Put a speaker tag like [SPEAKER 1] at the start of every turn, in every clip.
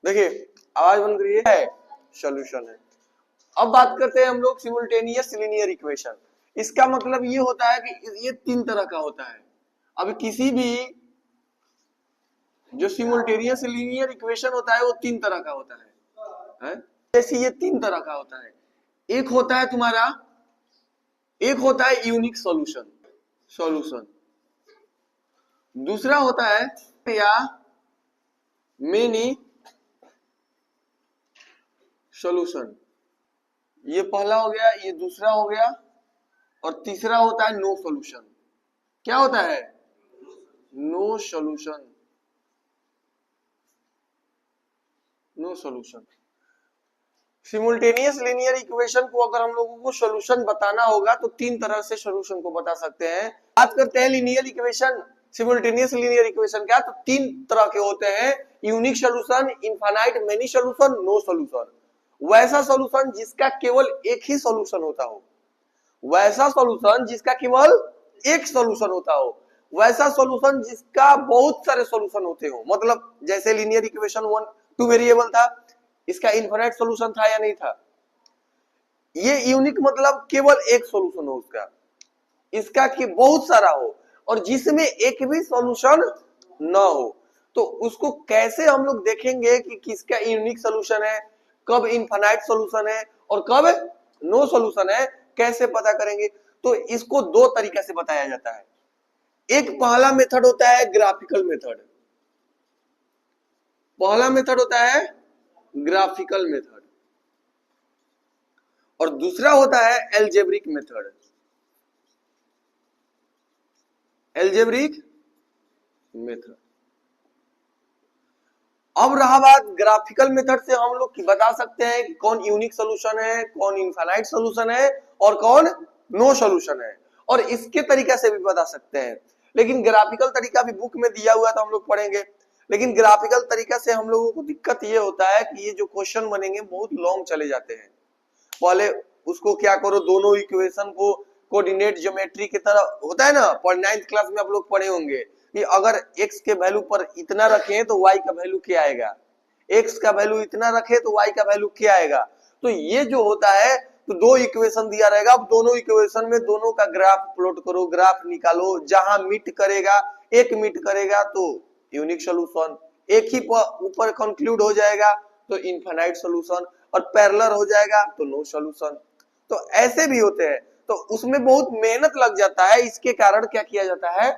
[SPEAKER 1] देखिए आवाज बंद करिए, है सॉल्यूशन है। अब बात करते हैं हम लोग सिमुल्टेनियस लीनियर इक्वेशन। इसका मतलब ये होता है कि ये तीन तरह का होता है। अब किसी भी जो सिमुल्टेनियस लीनियर इक्वेशन होता है वो तीन तरह का होता है? जैसे ये तीन तरह का होता है। एक होता है तुम्हारा, एक होता है यूनिक सॉल्यूशन, दूसरा होता है या मेनी सॉल्यूशन। ये पहला हो गया, ये दूसरा हो गया, और तीसरा होता है नो सॉल्यूशन। क्या होता है? No solution, no solution. Simultaneous linear equation को अगर हम लोगों को सॉल्यूशन बताना होगा तो तीन तरह से सॉल्यूशन को बता सकते हैं। बात करते हैं linear equation, simultaneous linear equation क्या, तो तीन तरह के होते हैं, unique solution, infinite many solution, no solution. वैसा सॉल्यूशन जिसका केवल एक ही सॉल्यूशन होता हो, वैसा सॉल्यूशन जिसका केवल एक सॉल्यूशन होता हो, वैसा सॉल्यूशन जिसका बहुत सारे सॉल्यूशन होते हो। मतलब जैसे लीनियर इक्वेशन 2 वेरिएबल था, इसका इनफिनिट सॉल्यूशन था या नहीं था। ये यूनिक मतलब केवल एक सॉल्यूशन हो उसका, इसका कि बहुत सारा हो, और जिसमें एक भी सॉल्यूशन न हो। तो उसको कैसे हम लोग देखेंगे कि किसका यूनिक सॉल्यूशन है, कब इनफिनिट सॉल्यूशन है और कब नो सॉल्यूशन है, कैसे पता करेंगे? तो इसको दो तरीके से बताया जाता है। एक पहला मेथड होता है ग्राफिकल मेथड, पहला मेथड होता है ग्राफिकल मेथड, और दूसरा होता है एल्जेब्रिक मेथड। Algebraic method. अब रहा बात ग्राफिकल मेथड से हम लोग बता सकते हैं कि कौन यूनिक सॉल्यूशन है, कौन इनफाइनाइट सॉल्यूशन है और कौन नो सॉल्यूशन है, और इसके तरीके से भी बता सकते हैं। लेकिन ग्राफिकल तरीका भी बुक में दिया हुआ था, हम लोग पढ़ेंगे। लेकिन ग्राफिकल तरीका से हम लोगों को दिक्कत ये होता है कि ये जो क्वेश्चन बनेंगे बहुत लॉन्ग चले जाते हैं। पहले उसको क्या करो, दोनों इक्वेशन को कोऑर्डिनेट ज्योमेट्री की तरह होता है ना, पर 9th क्लास में आप लोग पढ़े होंगे कि अगर x के वैल्यू पर इतना रखें तो y का वैल्यू क्या आएगा, x का वैल्यू इतना रखे तो y का वैल्यू क्या आएगा। तो ये जो होता है, तो दो इक्वेशन दिया रहेगा, अब दोनों इक्वेशन में दोनों का ग्राफ प्लॉट करो, ग्राफ निकालो, जहां मीट करेगा, एक मीट करेगा तो यूनिक सॉल्यूशन, एक ही ऊपर कंक्लूड हो जाएगा तो इनफिनिट सॉल्यूशन, और पैरेलल हो जाएगा तो नो सॉल्यूशन। तो ऐसे भी होते हैं, तो उसमें बहुत मेहनत लग जाता है। इसके कारण क्या किया जाता है,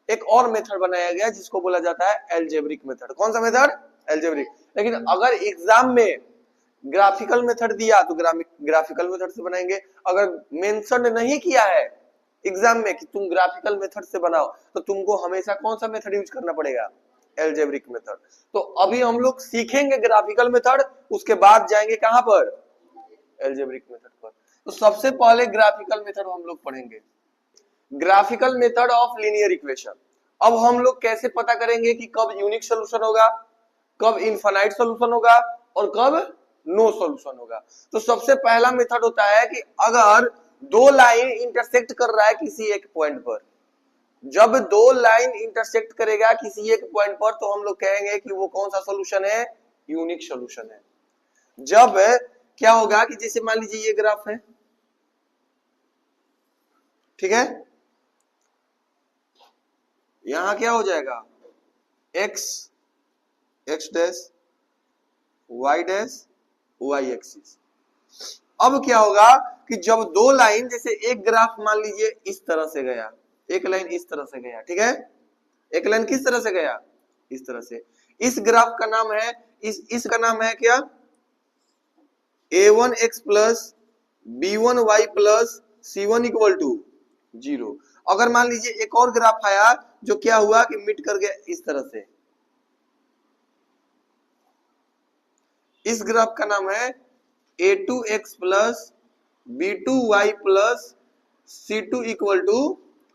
[SPEAKER 1] एक और मेथड बनाया गया जिसको बोला जाता है एल्जेब्रिक मेथड। कौन सा मेथड? एल्जेब्रिक। लेकिन अगर एग्जाम में ग्राफिकल मेथड दिया तो ग्राफिकल मेथड से बनाएंगे। अगर मेंशन नहीं किया है एग्जाम में कि तुम ग्राफिकल मेथड से बनाओ, तो तुमको हमेशा कौन सा मेथड यूज करना पड़ेगा? Algebraic method. तो अभी हम लोग सीखेंगे ग्राफिकल मेथड, उसके बाद जाएंगे कहां पर? एल्जेब्रिक मेथड पर। तो सबसे पहले ग्राफिकल मेथड हम लोग पढ़ेंगे, graphical method of linear equation. अब हम लोग कैसे पता करेंगे कि कब यूनिक सॉल्यूशन होगा, कब इनफिनिट सॉल्यूशन होगा और कब नो सॉल्यूशन होगा? तो सबसे पहला मेथड होता है कि अगर दो लाइन इंटरसेक्ट कर रहा है किसी एक पॉइंट पर, जब दो लाइन इंटरसेक्ट करेगा किसी एक पॉइंट पर, तो हम लोग कहेंगे कि वो कौन सा सॉल्यूशन है? यूनिक सॉल्यूशन है। जब क्या होगा कि जैसे मान लीजिए ये ग्राफ है, ठीक है, यहां क्या हो जाएगा? x dash y dash y axis. अब क्या होगा कि जब दो लाइन, जैसे एक ग्राफ मान लीजिए इस तरह से गया, एक लाइन इस तरह से गया, ठीक है, एक लाइन किस तरह से गया? इस तरह से। इस ग्राफ का नाम है, इसका नाम है क्या? a1x plus b1y plus c1 equal to 0। अगर मान लीजिए एक और ग्राफ आया जो क्या हुआ कि मिट कर गया इस तरह से, इस ग्राफ का नाम है a2x plus b2y plus c2 equal to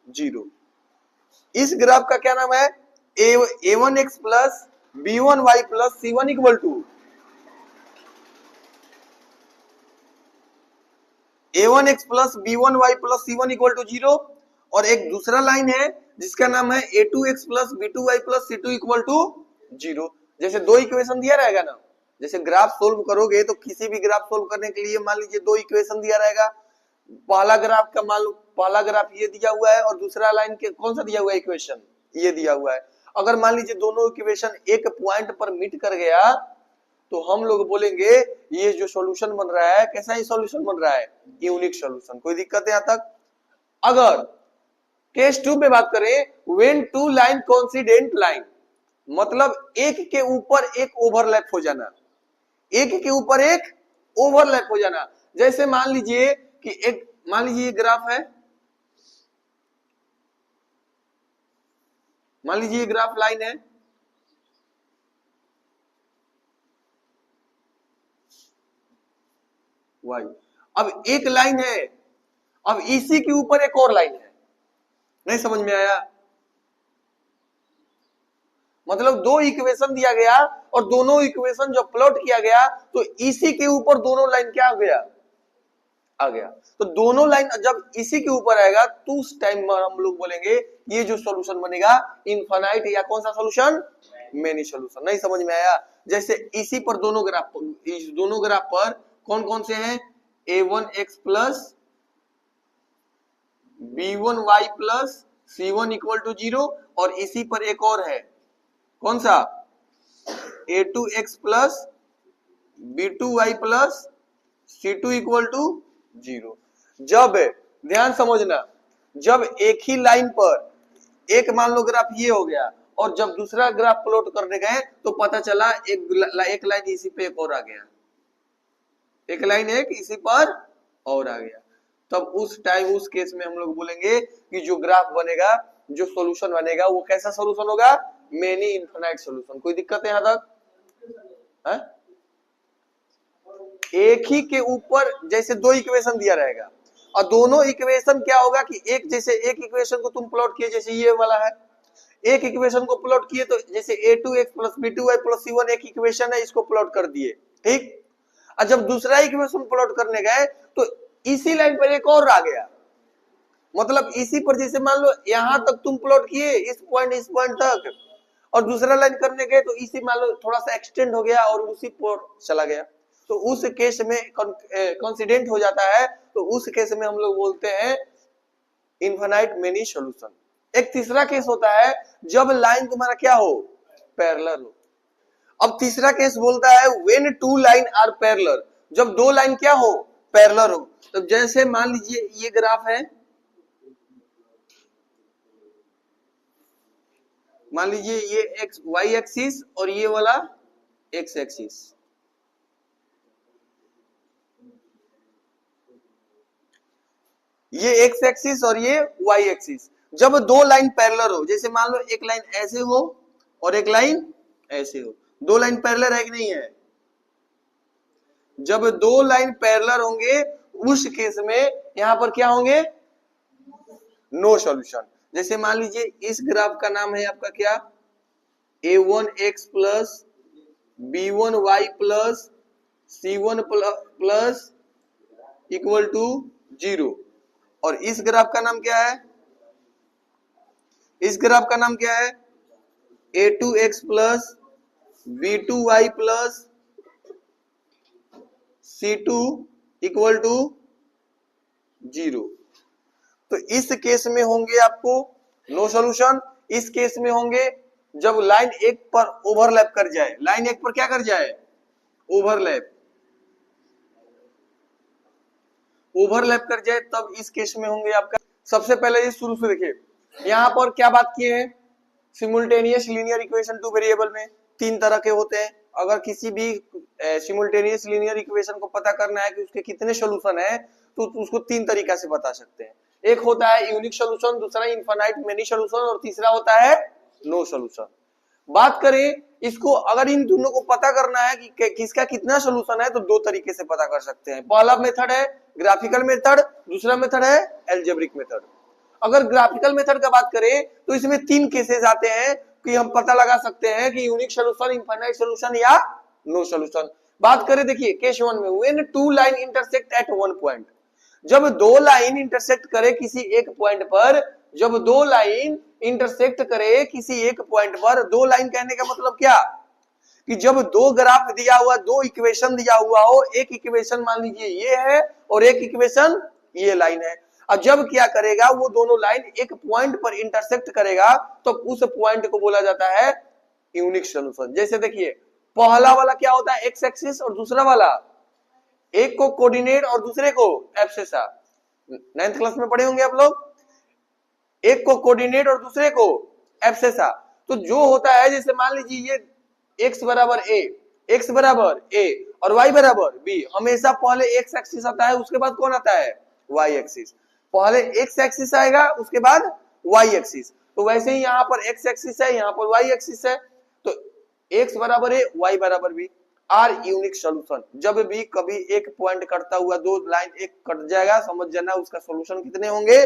[SPEAKER 1] 0। इस ग्राफ का क्या नाम है? a1x plus b1y plus c1 equal to a1x plus b1y plus c1 equal to 0। और एक दूसरा लाइन है जिसका नाम है a2x plus b2y plus c2 equal to 0। जैसे दो इक्वेशन दिया रहेगा ना, जैसे ग्राफ सोल्व करोगे तो किसी भी ग्राफ सोल्व करने के लिए मान लीजिए दो इक्वेशन दिया रहेगा, पहला ग्राफ का मान लो पहला ग्राफ ये दिया हुआ है और दूसरा लाइन के कौन सा दिया हुआ है इक्वेशन ये दिया हुआ है। अगर मान लीजिए दोनों इक्वेशन एक पॉइंट पर मीट कर गया तो हम लोग बोलेंगे ये जो सॉल्यूशन बन रहा है कैसा ही सॉल्यूशन बन रहा है, यूनिक सॉल्यूशन। कोई दिक्कत है यहां तक? अगर केस 2 में बात करें, when two line coincident line, मतलब एक के ऊपर एक ओवरलैप हो जाना, एक के ऊपर एक ओवरलैप हो जाना। जैसे मान लीजिए कि एक मान लीजिए ग्राफ है, मान लीजिए ये ग्राफ लाइन है, वाई। अब एक लाइन है, अब इसी के ऊपर एक और लाइन है। नहीं समझ में आया? मतलब दो इक्वेशन दिया गया और दोनों इक्वेशन जो प्लॉट किया गया तो इसी के ऊपर दोनों लाइन क्या आ गया, आ गया। तो दोनों लाइन जब इसी के ऊपर आएगा तो उस टाइम हम लोग बोलेंगे ये जो सॉल्यूशन बनेगा इनफाइनाइट या कौन सा सॉल्यूशन, मेनी सॉल्यूशन। नहीं समझ में आया? जैसे इसी पर दोनों ग्राफ पर कौन कौन से हैं, a1x plus b1y plus c1 equal to 0, और इसी पर एक और है कौन सा, a2x plus b2y plus c2 equal to 0। जब ध्यान समझना, जब एक ही लाइन पर एक मान लो ग्राफ ये हो गया और जब दूसरा ग्राफ प्लॉट करने गए तो पता चला एक लाइन इसी पे एक और आ गया, एक लाइन एक इसी पर और आ गया, तब उस टाइम उस केस में हम लोग बोलेंगे कि जो ग्राफ बनेगा, जो सॉल्यूशन बनेगा वो कैसा सॉल्यूशन होगा, मेनी इनफिनाइट सॉल्यूशन। कोई दिक्कत है यहां तक? है? एक ही के ऊपर जैसे दो इक्वेशन दिया रहेगा और दोनों इक्वेशन क्या होगा कि एक जैसे एक इक्वेशन को तुम प्लॉट किए जैसे ये वाला है, एक इक्वेशन को प्लॉट किए तो जैसे a2x plus b2y plus c1 एक इक्वेशन है, इसको प्लॉट कर दिए, ठीक। और जब दूसरा इक्वेशन प्लॉट करने गए तो इसी लाइन पर एक और आ गया, मतलब इसी पर जैसे मान लो यहां तक तुम प्लॉट किए इस पॉइंट तक और दूसरा लाइन करने गए तो इसी मान लो थोड़ा सा एक्सटेंड हो गया और उसी पर चला गया, तो उस केस में कोइंसिडेंट हो जाता है, तो उस केस में हम लोग बोलते हैं इनफिनाइट मेनी सॉल्यूशन। एक तीसरा केस होता है जब लाइन तुम्हारा क्या हो, पैरेलल हो। अब तीसरा केस बोलता है when two line are parallel, जब दो लाइन क्या हो, पैरेलल हो। तो जैसे मान लीजिए ये ग्राफ है, मान लीजिए ये एक्स वाई एक्सिस और ये वाला एक्स एक्सिस, ये एक्स एक्सिस और ये वाई एक्सिस। जब दो लाइन पैरेलल हो, जैसे मान लो एक लाइन ऐसे हो और एक लाइन ऐसे हो, दो लाइन पैरेलल है कि नहीं है? जब दो लाइन पैरेलल होंगे उस केस में यहां पर क्या होंगे, नो सॉल्यूशन। जैसे मान लीजिए इस ग्राफ का नाम है आपका क्या, a1x plus b1y plus c1 plus equal to 0, और इस ग्राफ का नाम क्या है, इस ग्राफ का नाम क्या है, a2x plus b2y plus c2 equal to 0। तो इस केस में होंगे आपको नो सॉल्यूशन। इस केस में होंगे जब लाइन एक पर ओवरलैप कर जाए, लाइन एक पर क्या कर जाए, ओवरलैप कर जाए, तब इस केस में होंगे आपका। सबसे पहले ये शुरू से देखिए, यहां पर क्या बात किए हैं, simultaneous linear equation two variable में तीन तरह के होते हैं। अगर किसी भी सिमुल्टेनियस लीनियर इक्वेशन को पता करना है कि उसके कितने सॉल्यूशन है तो उसको तीन तरीका से बता सकते हैं। एक होता है यूनिक सॉल्यूशन, दूसरा इनफिनाइट मेनी सॉल्यूशन और तीसरा होता है नो सॉल्यूशन। बात करें इसको, अगर इन दोनों को पता करना है कि किसका कितना सॉल्यूशन है तो दो तरीके से पता कर सकते हैं। पहला मेथड है ग्राफिकल मेथड, दूसरा मेथड है एल्जेब्रिक मेथड। अगर ग्राफिकल मेथड का बात करें तो इसमें तीन केसेस आते हैं कि हम पता लगा सकते हैं कि यूनिक सॉल्यूशन, इनफिनाइट सॉल्यूशन या नो सॉल्यूशन। बात करें देखिए केस 1 में, when two line intersect at one point, जब दो लाइन इंटरसेक्ट करे किसी एक पॉइंट पर, जब दो लाइन इंटरसेक्ट करे किसी एक पॉइंट पर, दो लाइन कहने का मतलब क्या, कि जब दो ग्राफ दिया हुआ, दो इक्वेशन दिया हुआ हो, एक इक्वेशन मान लीजिए ये है और एक इक्वेशन ये लाइन है, अब जब क्या करेगा वो दोनों लाइन एक पॉइंट पर इंटरसेक्ट करेगा तो उस पॉइंट को बोला जाता है यूनिक सॉल्यूशन। जैसे देखिए पहला वाला क्या होता है एक्स एक्सिस और दूसरा वाला, एक को कोऑर्डिनेट और दूसरे को एब्सेसा, 9th क्लास में पढ़े होंगे आप लोग, एक को कोऑर्डिनेट और दूसरे को एब्सेसा। तो जो होता है जैसे मान लीजिए ये x बराबर a, x बराबर a और y बराबर b, हमेशा पहले x एक्सिस आता है उसके बाद कौन आता है y एक्सिस, पहले x एक्सिस आएगा उसके बाद y एक्सिस। तो वैसे ही यहाँ पर x एक्सिस है, यहाँ पर y एक्सिस है, तो x बराबर a y बराबर b आर यूनिक सॉल्यूशन। जब भी कभी एक पॉइंट कटता हुआ दो लाइन एक कट जाएगा, समझ जाना उसका सॉल्यूशन कितने होंगे,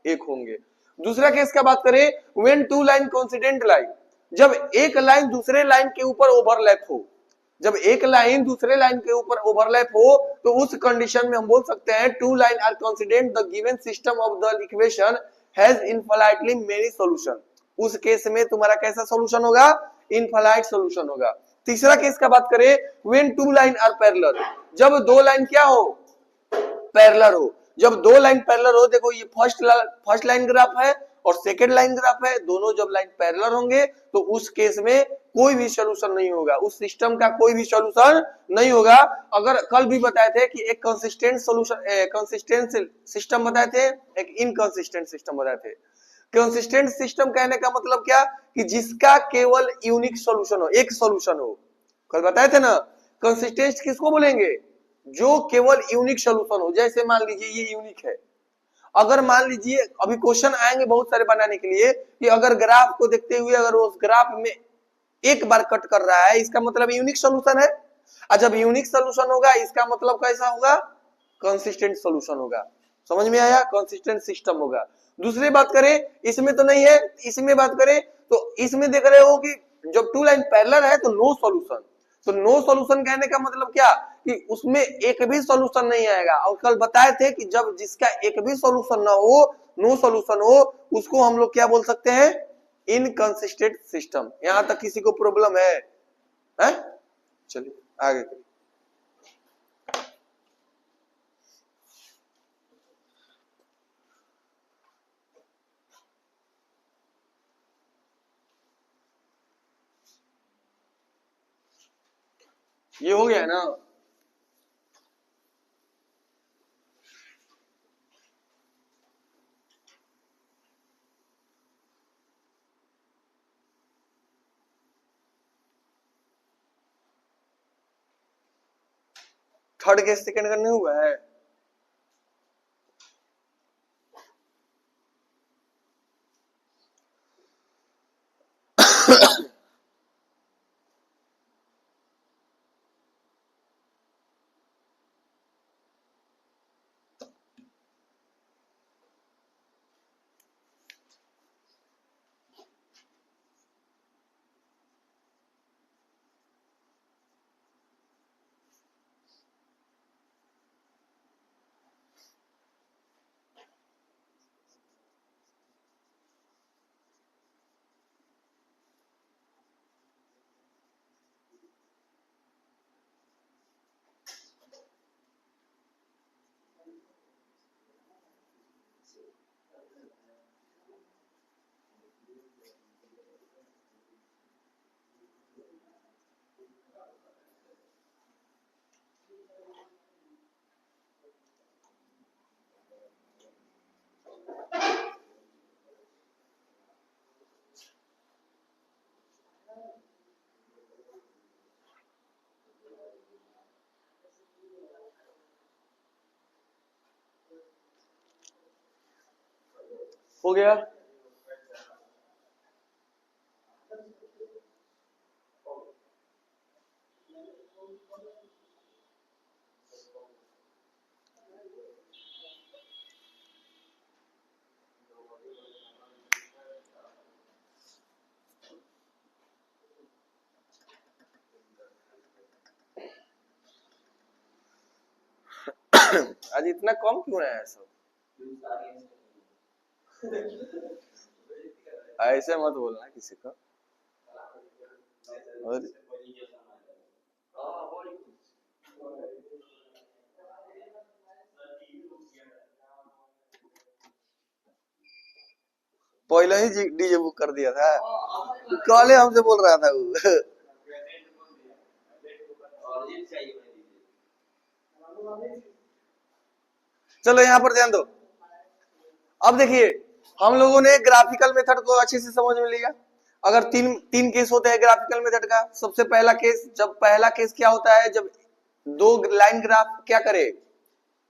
[SPEAKER 1] एक होंगे। दूसरा केस का बात करें, when two line coincident line, जब एक लाइन दूसरे लाइन के ऊपर ओवरलैप हो, जब एक लाइन दूसरे लाइन के ऊपर ओवरलैप हो तो उस कंडीशन में हम बोल सकते हैं two line are coincident, the given system of the equation has infinitely many solution. उस केस में तुम्हारा कैसा सॉल्यूशन होगा, इनफाइनाइट सॉल्यूशन होगा। तीसरा केस का बात करें, when two line are parallel, जब दो लाइन क्या हो, पैरेलल हो। जब दो लाइन पैरेलल हो, देखो ये फर्स्ट लाइन ग्राफ है और सेकंड लाइन ग्राफ है, दोनों जब लाइन पैरेलल होंगे तो उस केस में कोई भी सॉल्यूशन नहीं होगा, उस सिस्टम का कोई भी सॉल्यूशन नहीं होगा। अगर कल भी बताए थे कि एक कंसिस्टेंट सॉल्यूशन, कंसिस्टेंट सिस्टम बताए थे, एक इनकंसिस्टेंट सिस्टम बताए थे। कंसिस्टेंट सिस्टम कहने का मतलब क्या, कि जिसका केवल यूनिक सॉल्यूशन हो, एक सॉल्यूशन हो। कल बताए थे ना, कंसिस्टेंट किसको बोलेंगे, जो केवल यूनिक सॉल्यूशन हो। जैसे मान लीजिए ये यूनिक है, अगर मान लीजिए अभी क्वेश्चन आएंगे बहुत सारे बनाने के लिए कि अगर ग्राफ को देखते हुए अगर उस ग्राफ में एक बार कट कर रहा है, इसका मतलब यूनिक सॉल्यूशन है। और जब यूनिक सॉल्यूशन होगा इसका मतलब कैसा होगा, कंसिस्टेंट सॉल्यूशन होगा। समझ में आया, कंसिस्टेंट सिस्टम होगा। दूसरी बात करें, इसमें तो नहीं है, इसमें बात करें तो इसमें देख रहे हो कि जब टू लाइन पैरेलल है तो नो सॉल्यूशन। तो नो सॉल्यूशन कहने का मतलब क्या, कि उसमें एक भी सॉल्यूशन नहीं आएगा। और कल बताए थे कि जब जिसका एक भी सॉल्यूशन ना हो, नो सॉल्यूशन हो, उसको हम लोग क्या बोल सकते हैं, इनकंसिस्टेंट सिस्टम। यहां तक किसी को प्रॉब्लम है? चलिए आगे। ये हो गया ना, थर्ड केस सेकंड करने हुआ है। हो गया। आज इतना कम क्यों है सब, ऐसे मत बोलना किसी को। और पहले ही डीजे बुक कर दिया था, कॉले हमसे बोल रहा था वो। चलो यहाँ पर ध्यान दो। अब देखिए हम लोगों ने ग्राफिकल मेथड को अच्छे से समझ में लिया। अगर तीन तीन केस होते हैं ग्राफिकल मेथड का। सबसे पहला केस, जब पहला केस क्या होता है, जब दो लाइन ग्राफ क्या करे,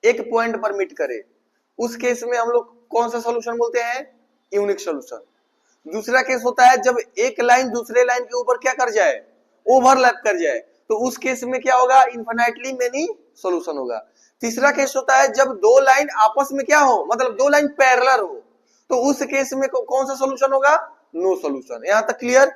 [SPEAKER 1] एक पॉइंट पर मीट करे, उस केस में हम लोग कौन सा सॉल्यूशन बोलते हैं, यूनिक सॉल्यूशन। दूसरा केस होता है जब एक लाइन दूसरे लाइन के ऊपर क्या कर जाए, ओवरलैप कर जाए, तो उस केस में क्या होगा, इनफिनिटली मेनी सॉल्यूशन होगा। तीसरा केस होता है जब दो लाइन आपस में क्या हो, मतलब दो लाइन पैरेलल हो, तो उस केस में कौन सा सॉल्यूशन होगा, नो सॉल्यूशन। यहां तक क्लियर।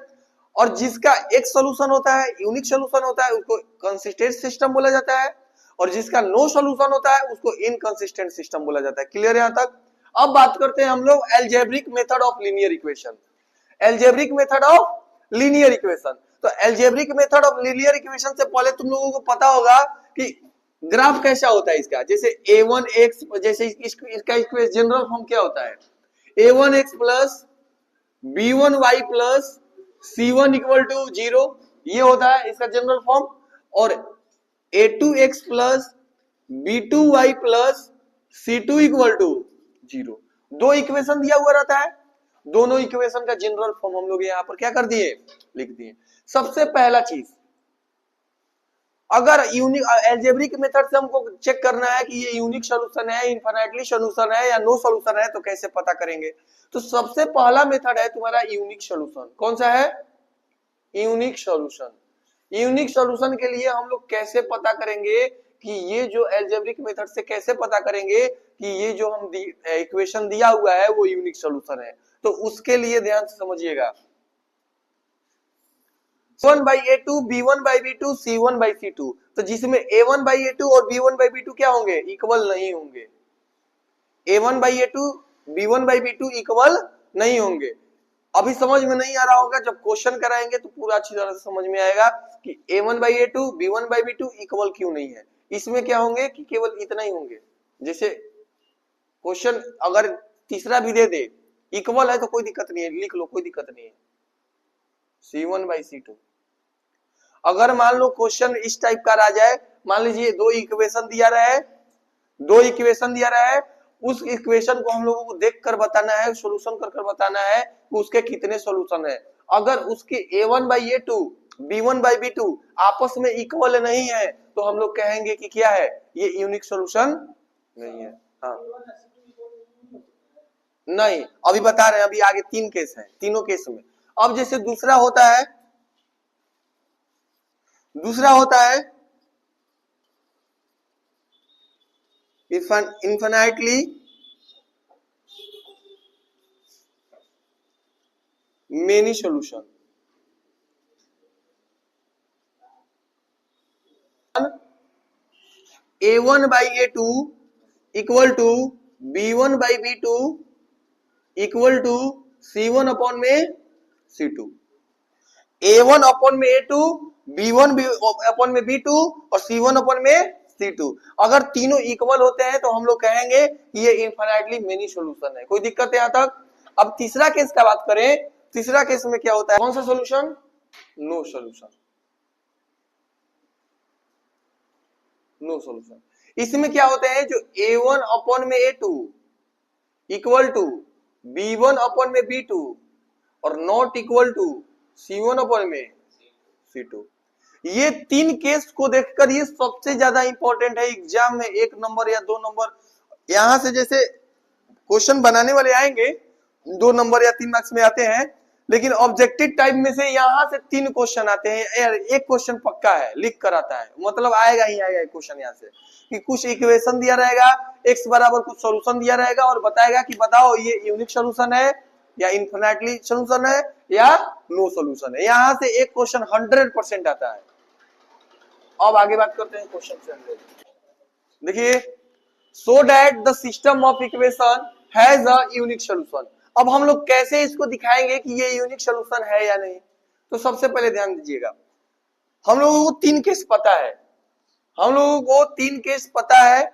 [SPEAKER 1] और जिसका एक सॉल्यूशन होता है, यूनिक सॉल्यूशन होता है, उसको कंसिस्टेंट सिस्टम बोला जाता है, और जिसका नो सॉल्यूशन होता है उसको इनकंसिस्टेंट सिस्टम बोला जाता है। क्लियर यहां तक। अब बात करते हैं हम लोग algebraic method of linear equation. Algebraic method of linear equation. तो algebraic method of linear equation से पहले तुम लोगों को पता होगा कि ग्राफ कैसा होता है इसका। जैसे a1x, जैसे इसका जनरल फॉर्म क्या होता है, a1x plus b1y plus c1 equal to 0, ये होता है इसका जनरल फॉर्म। और a2x plus b2y plus c2 equal to 0, दो इक्वेशन दिया हुआ रहता है। दोनों इक्वेशन का जनरल फॉर्म हम लोग यहाँ पर क्या कर दिए, लिख दिए। सबसे पहला चीज, अगर यूनिक एल्जेब्रिक मेथड से हमको चेक करना है कि ये यूनिक सॉल्यूशन है, इनफिनिटली सॉल्यूशन है या नो सॉल्यूशन है, तो कैसे पता करेंगे। तो सबसे पहला मेथड है तुम्हारा यूनिक सॉल्यूशन। कौन सा है, यूनिक सॉल्यूशन। यूनिक सॉल्यूशन के लिए हम लोग कैसे पता करेंगे कि ये जो एल्जेब्रिक मेथड से कैसे पता करेंगे कि ये जो हम इक्वेशन दिया हुआ है वो यूनिक सॉल्यूशन है। तो उसके लिए ध्यान से समझिएगा, a1 by a2, b1 by b2, c1 by c2, तो जिसमें a1 by a2 और b1 by b2 क्या होंगे, इक्वल नहीं होंगे। a1 by a2, b1 by b2 equal नहीं होंगे। अभी समझ में नहीं आ रहा होगा, जब क्वेश्चन कराएंगे तो पूरा अच्छी तरह से समझ में आएगा कि a1 by a2, b1 by b2 equal क्यों नहीं है। इसमें क्या होंगे कि केवल इतना ही होंगे। जैसे क्वेश्चन अगर तीसरा भी दे दे, इक्वल है तो कोई दिक्कत नहीं है, लिख लो, कोई दिक्कत नहीं है, c1 by c2। अगर मान लो क्वेश्चन इस टाइप का आ जाए, मान लीजिए दो इक्वेशन दिया रहा है, दो इक्वेशन दिया रहा है, उस इक्वेशन को हम लोगों को देखकर बताना है, सॉल्यूशन कर बताना है कि उसके कितने सॉल्यूशन है। अगर उसके a1 by a2, b1 by b2 आपस में इक्वल नहीं है तो हम लोग कहेंगे कि क्या है, ये यूनिक सॉल्यूशन नहीं है। हाँ नहीं, अभी बता रहे हैं, अभी आगे तीन केस हैं, तीनों केस में। अब जैसे दूसरा होता है infinitely many solution. a1 by a2 equal to b1 by b2 equal to c1 upon में c2। a1 अपॉन में a2, b1 अपॉन में b2 और c1 अपॉन में c2। अगर तीनों इक्वल होते हैं तो हम लोग कहेंगे कि ये इनफिनिटली मेनी सॉल्यूशन है। कोई दिक्कत है यहां तक। अब तीसरा केस का बात करें, तीसरा केस में क्या होता है, कौन सा solution, no solution. No solution. इसमें क्या होते हैं, जो a1 अपॉन में a2 equal to b1 upon में b2 और not equal to c1 upon में c2, ये तीन केस को देखकर ये सबसे ज्यादा इंपॉर्टेंट है एग्जाम में। 1 नंबर या 2 नंबर यहां से जैसे क्वेश्चन बनाने वाले आएंगे, 2 नंबर या 3 मार्क्स में आते हैं, लेकिन ऑब्जेक्टिव टाइप में से यहां से 3 क्वेश्चन आते हैं। यार एक क्वेश्चन पक्का है, लिख कर आता है, मतलब आएगा ही आएगा क्वेश्चन यहां से कि कुछ इक्वेशन दिया रहेगा, x बराबर कुछ सॉल्यूशन दिया रहेगा और बताएगा कि बताओ ये यूनिक सॉल्यूशन है या इनफिनिटली सॉल्यूशन है या नो सॉल्यूशन है। यहां से एक क्वेश्चन 100% आता है। अब आगे बात करते हैं क्वेश्चन से। देखिए, so that the system of equation has a unique solution. अब हम लोग कैसे इसको दिखाएंगे कि ये यूनिक सॉल्यूशन है या नहीं। तो सबसे पहले ध्यान दीजिएगा, हम लोगों को 3 केस पता है, हम लोगों को 3 केस पता है।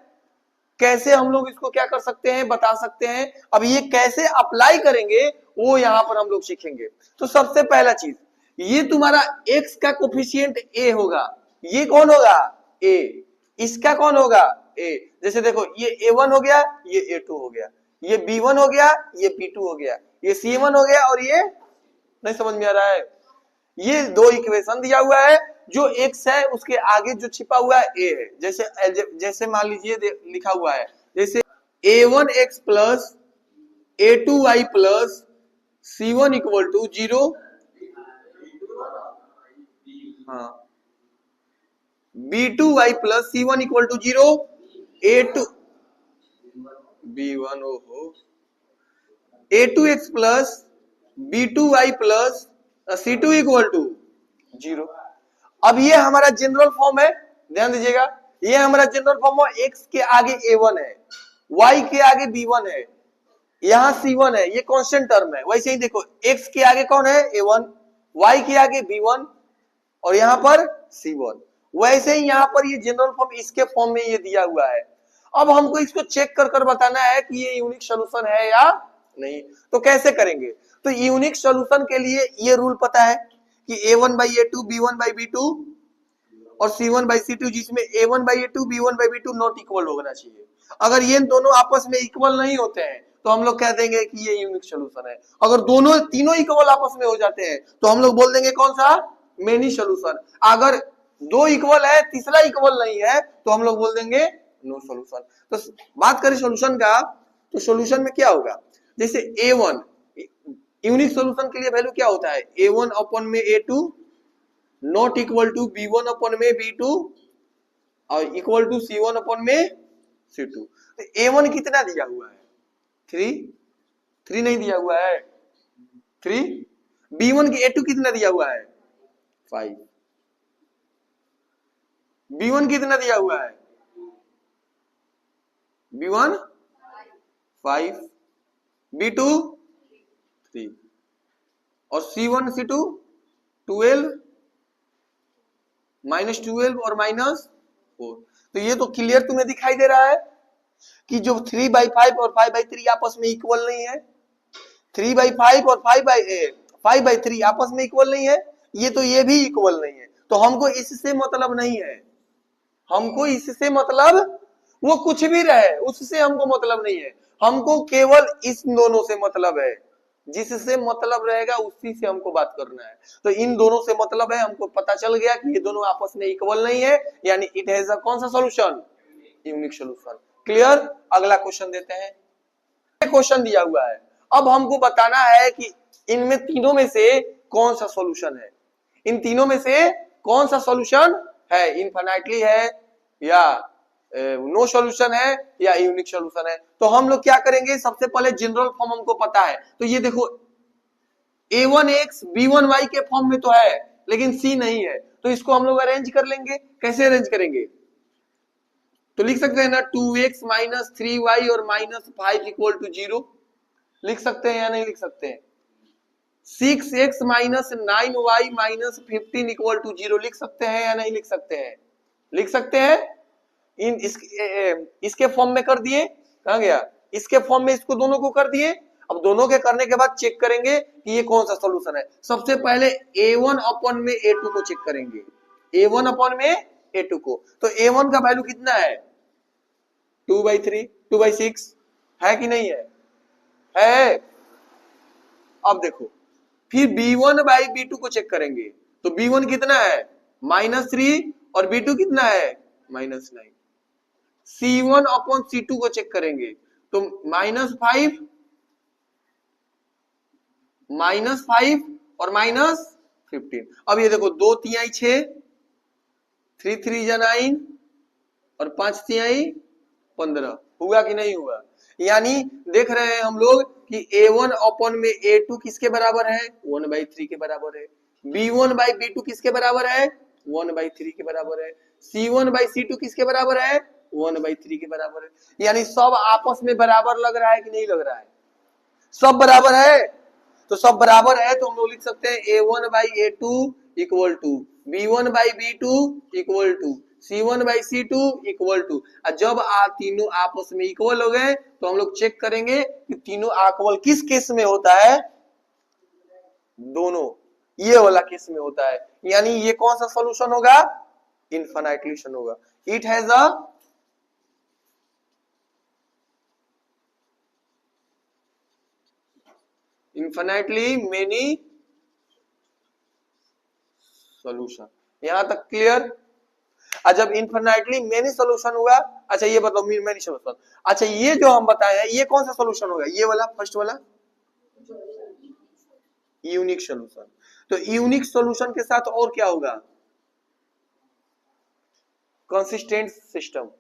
[SPEAKER 1] कैसे हम लोग इसको क्या कर सकते हैं, बता सकते हैं। अब ये कैसे अप्लाई करेंगे वो यहां पर हम लोग सीखेंगे। तो सबसे पहला चीज, ये तुम्हारा x का कोफिशिएंट a होगा, ये कौन होगा a, इसका कौन होगा a। जैसे देखो ये a1 हो गया, ये a2 हो गया, ये b1 हो गया, ये b2 हो गया, ये c1 हो गया, और ये नहीं समझ में आ रहा है, ये दो इक्वेशन दिया हुआ है। जो x है उसके आगे जो छिपा हुआ है a है। जैसे मान लीजिए लिखा हुआ है, जैसे a1x plus a2y plus c1 equal to 0, हाँ b2y plus c1 equal to 0, a2 b1 ओहो a2x plus b2y plus c2 equal to 0। अब ये हमारा जनरल फॉर्म है, ध्यान दीजिएगा, ये हमारा जनरल फॉर्म है। x के आगे a1 है, y के आगे b1 है, यहां c1 है, ये कांस्टेंट टर्म है। वैसे ही देखो x के आगे कौन है a1, y के आगे b1 और यहां पर c1। वैसे ही यहां पर ये जनरल फॉर्म इसके फॉर्म में ये दिया हुआ है। अब हमको इसको चेक कर कर बताना है कि ये यूनिक सॉल्यूशन है या नहीं। तो कैसे करेंगे, तो यूनिक सॉल्यूशन के लिए ये रूल पता है कि a1 by a2 b1 by b2 और c1 by c2, जिसमें a1 by a2 b1 by b2 not equal होना चाहिए। अगर ये दोनों आपस में इक्वल नहीं होते हैं तो हम लोग कह देंगे कि ये यूनिक सॉल्यूशन है। अगर दोनों तीनों इक्वल आपस में हो जाते हैं तो हम लोग बोल देंगे कौन सा, मेनी सॉल्यूशन। अगर दो इक्वल है तीसरा इक्वल नहीं है तो हम लोग बोल देंगे नो सॉल्यूशन। तो बात करें सॉल्यूशन का, तो सॉल्यूशन में क्या होगा, जैसे a1 यूनिक सॉल्यूशन के लिए वैल्यू क्या होता है, a1 अपन में a2 not equal to b1 अपन में b2 और इक्वल टू c1 अपन में c2। तो a1 कितना दिया हुआ है 3 नहीं दिया हुआ है 3, b1 की a2 कितना दिया हुआ है 5, b1 कितना दिया हुआ है b1 5, b2 3 और c1 c2 12 -12 और -4। तो ये तो क्लियर तुम्हें दिखाई दे रहा है कि जो 3/5 और 5/3 आपस में इक्वल नहीं है, 3/5 और 5/3 आपस में इक्वल नहीं है, ये तो ये भी इक्वल नहीं है। तो हमको इससे मतलब नहीं है, हमको इससे मतलब वो कुछ भी रहे उससे हमको मतलब नहीं है, हमको केवल इस दोनों से मतलब है। जिससे मतलब रहेगा उसी से हमको बात करना है। तो इन दोनों से मतलब है, हमको पता चल गया कि ये दोनों आपस में इक्वल नहीं है, यानी इट हैज अ कौन सा सॉल्यूशन, यूनिक सॉल्यूशन। क्लियर। अगला क्वेश्चन देते हैं। क्वेश्चन दिया हुआ है, अब हमको बताना है कि इनमें तीनों में से कौन सा सॉल्यूशन है, इन तीनों में से कौन सा सॉल्यूशन है, इनफाइनाइटली है या नो सॉल्यूशन है या यूनिक सॉल्यूशन है। तो हम लोग क्या करेंगे, सबसे पहले जनरल फॉर्म हमको पता है। तो ये देखो a1x b1y के फॉर्म में तो है लेकिन c नहीं है, तो इसको हम लोग अरेंज कर लेंगे। कैसे अरेंज करेंगे, तो लिख सकते हैं ना 2x - 3y और -5 इक्वल टू 0, लिख सकते हैं या नहीं लिख सकते हैं। 6x - 9y - 15 इक्वल टू 0 लिख सकते हैं या नहीं लिख सकते हैं, लिख सकते हैं। इसके फॉर्म में कर दिए, कहां गया, इसके फॉर्म में इसको दोनों को कर दिए। अब दोनों के करने के बाद चेक करेंगे कि ये कौन सा सॉल्यूशन है। सबसे पहले a1 अपन में a2 को चेक करेंगे, a1 अपन में a2 को। तो a1 का वैल्यू कितना है 2/3 2/6 है कि नहीं है। अब देखो फिर b1/b2 को चेक करेंगे, तो b1 कितना है -3 और b2 कितना है -9। c1 अपॉन c2 को चेक करेंगे, तो -5 और -15। अब ये देखो 2 तिहाई 6, 3 3 जा 9 और 5 तिहाई 15, हुआ कि नहीं हुआ। यानी देख रहे हैं हम लोग कि a1 अपॉन में a2 किसके बराबर है 1/3 के बराबर है, b1/b2 किसके बराबर है 1/3 के बराबर है, c1/c2 किसके बराबर है 1/3 के बराबर है। यानी सब आपस में बराबर लग रहा है कि नहीं लग रहा है, सब बराबर है। तो सब बराबर है तो हम लोग लिख सकते हैं a1/a2 equal to b1/b2 equal to C1 by C2 equal to, जब तीनों आपस में इक्वल हो गए तो हम लोग चेक करेंगे कि तीनों इक्वल किस केस में होता है, दोनों, ये वाला केस में होता है। यानी ये कौन सा सॉल्यूशन होगा, इनफाइनाइट सॉल्यूशन होगा। It has a infinitely many solution. यहां तक क्लियर। जब इनफाइनाइटली मेनी सॉल्यूशन हुआ, अच्छा ये बताओ मेनी सॉल्यूशन, अच्छा ये जो हम बताए हैं ये कौन सा सॉल्यूशन होगा, ये वाला फर्स्ट वाला यूनिक सॉल्यूशन। तो यूनिक सॉल्यूशन के साथ और क्या होगा, कंसिस्टेंट सिस्टम।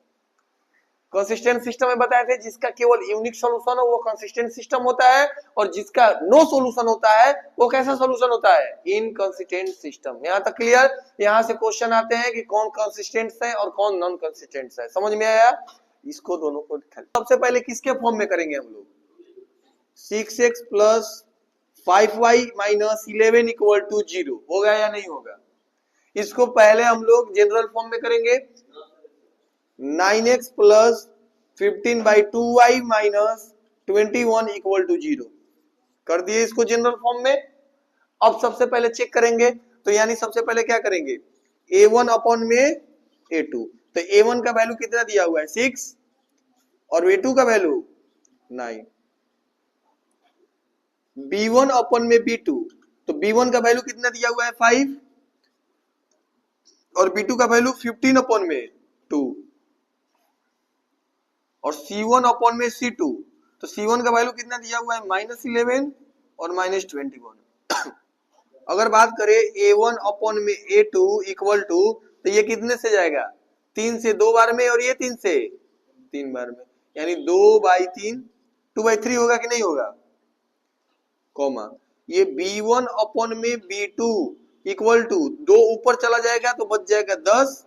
[SPEAKER 1] कंसिस्टेंट सिस्टम में बताए थे जिसका केवल यूनिक सॉल्यूशन हो वो कंसिस्टेंट सिस्टम होता है, और जिसका नो सॉल्यूशन होता है वो कैसा सॉल्यूशन होता है, इनकंसिस्टेंट सिस्टम। यहां तक क्लियर। यहां से क्वेश्चन आते हैं कि कौन कंसिस्टेंट है और कौन नॉन कंसिस्टेंट है, समझ में आया। इसको दोनों को सबसे पहले किसके फॉर्म में करेंगे हम लोग, 6x plus 5y minus 11 equal to 0 होगा या नहीं होगा। इसको पहले हम लोग जनरल फॉर्म में करेंगे, 9x plus 15 by 2y minus 21 equal to 0 कर दिए इसको जनरल फॉर्म में। अब सबसे पहले चेक करेंगे, तो यानी सबसे पहले क्या करेंगे, a1 अपॉन में a2, तो a1 का वैल्यू कितना दिया हुआ है 6 और a2 का वैल्यू 9, b1 अपॉन में b2, तो b1 का वैल्यू कितना दिया हुआ है 5 और b2 का वैल्यू 15 अपॉन में 2, और C1 अपॉन में C2, तो C1 का वैल्यू कितना दिया हुआ है -11 और -21। अगर बात करें A1 अपॉन में A2 इक्वल टू, तो ये कितने से जाएगा, 3 से 2 बार में, और ये 3 से 3 बार में, यानी 2/3 2/3 होगा कि नहीं होगा, कॉमा ये B1 अपॉन में B2 इक्वल टू 2 ऊपर चला जाएगा तो बच जाएगा 10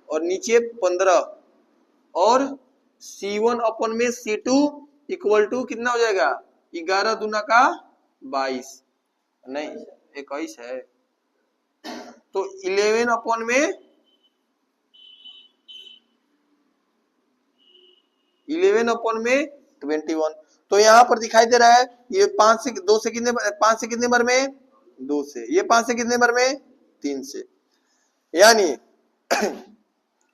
[SPEAKER 1] और नीचे 15, और C1 अपॉन में C2 इक्वल टू कितना हो जाएगा, 11 दूना का 22, नहीं 21 है, तो 11 अपॉन में 21, तो यहां पर दिखाई दे रहा है ये 5 से 2 से कितने, 5 से कितने बार में 2 से, ये 5 से कितने बार में 3 से, यानी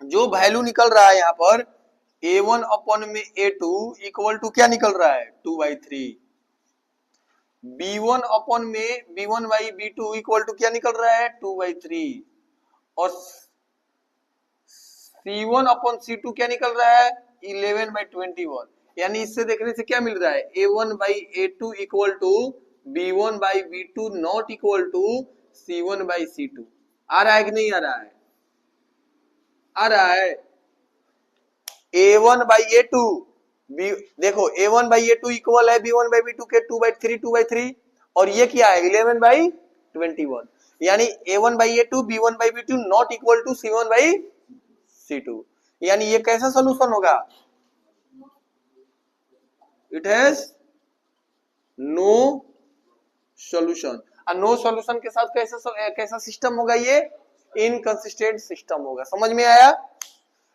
[SPEAKER 1] जो वैल्यू निकल रहा है यहाँ पर A1 अपॉन में A2 इक्वल टू क्या निकल रहा है 2/3, B1 अपॉन में B1 by B2 equal to क्या निकल रहा है 2/3, और C1 अपॉन C2 क्या निकल रहा है 11/21। यानी इससे देखने से क्या मिल रहा है, A1 by A2 equal to B1 by B2 not equal to C1 by C2। आ रहा है कि नहीं आ रहा है, आ रहा है। A1 बाई A2, देखो A1 बाई A2 इक्वल है B1 बाई B2 के 2/3, और ये क्या है 11/21, यानी A1 by A2 B1 by B2 not equal to C1 by C2, यानी ये कैसा सोल्यूशन होगा, it has no solution. No solution के साथ कैसा सिस्टम होगा, ये इनकंसिस्टेंट सिस्टम होगा। समझ में आया।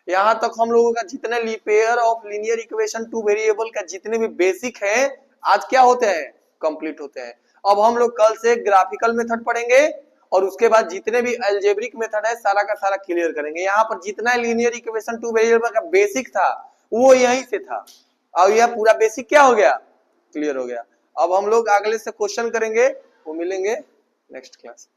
[SPEAKER 1] यहां तक हम लोगों का जितने pair of linear equation two variable का जितने भी बेसिक है आज क्या होते हैं, कंप्लीट होते हैं। अब हम लोग कल से ग्राफिकल मेथड पढ़ेंगे और उसके बाद जितने भी अलजेब्रिक मेथड है सारा का सारा क्लियर करेंगे। यहाँ पर जितना लीनियर इक्वेशन टू वेरिएबल का बेसिक था वो यहीं से था, और यह पूरा बेसिक क्या हो गया, क्लियर हो गया। अब हम लोग अगले से क्वेश्चन करेंगे, वो मिलेंगे नेक्स्ट क्लास।